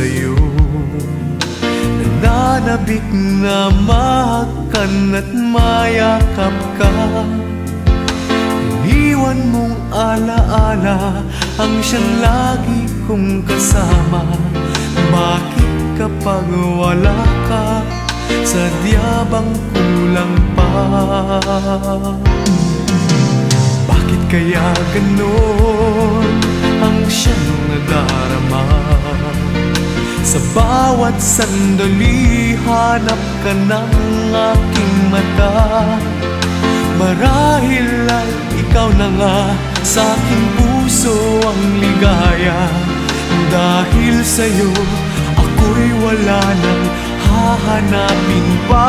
sa'yo. Nananabik na mahakan at mayakap ka. Iniwan mong alaala ang siyang lagi kong kasama. Bakit kapag wala ka, sadya bang kulang pa? Bakit kaya ganon ang siyang nadarama? Sa bawat sandali hanap ka ng aking mata. Marahil ay ikaw na nga sa aking puso ang ligaya. Dahil sa'yo ako'y wala nang hahanapin pa.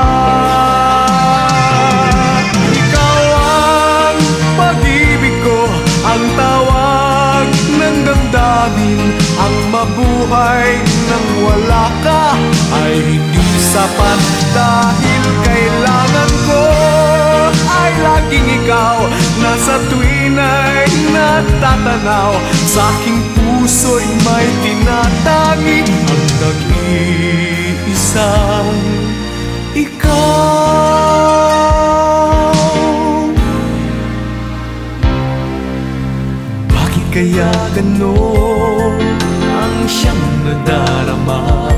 Ikaw ang pag-ibig ko, ang tawag ng damdamin. Ang mabuhay nang wala ka ay hindi sapat. Dahil kailangan ko ay laging ikaw na sa tuwin ay natatanaw. Sa aking puso'y may tinatangi ang nag-iisang ikaw. Bakit kaya ganon ang siyang nadarama?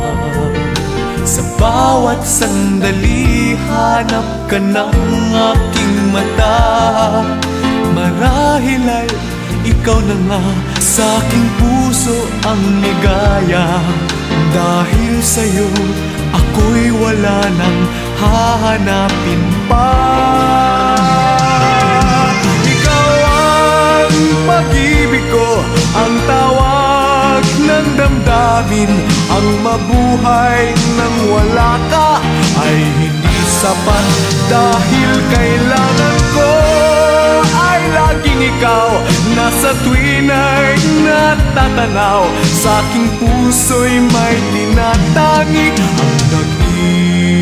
Sa bawat sandali hanap ka ng aking mata. Marahil ay ikaw na nga sa aking puso ang ligaya. Dahil sa'yo ako'y wala nang hahanapin pa. Ikaw ang pag-ibig ko, ang tawag ng damdamin. Ang mabuhay nang wala ka ay hindi sapat. Dahil kailangan ko ay laging ikaw na sa tuwin ay natatanaw. Sa aking puso'y may tinatangi ang nag-iisang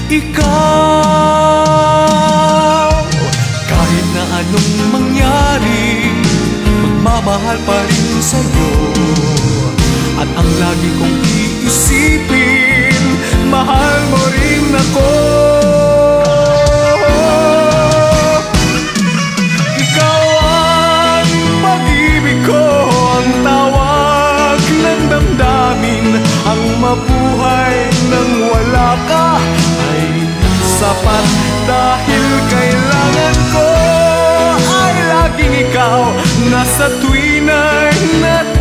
ikaw. Kahit na anong mangyari, magmamahal pa rin sa'yo. At ang lagi kong iisipin, mahal mo rin ako. Ikaw ang pag-ibig ko, ang tawag ng damdamin. Ang mabuhay nang wala ka ay hindi sapat. Dahil kailangan ko ay laging ikaw na sa tuwin ay natatanaw.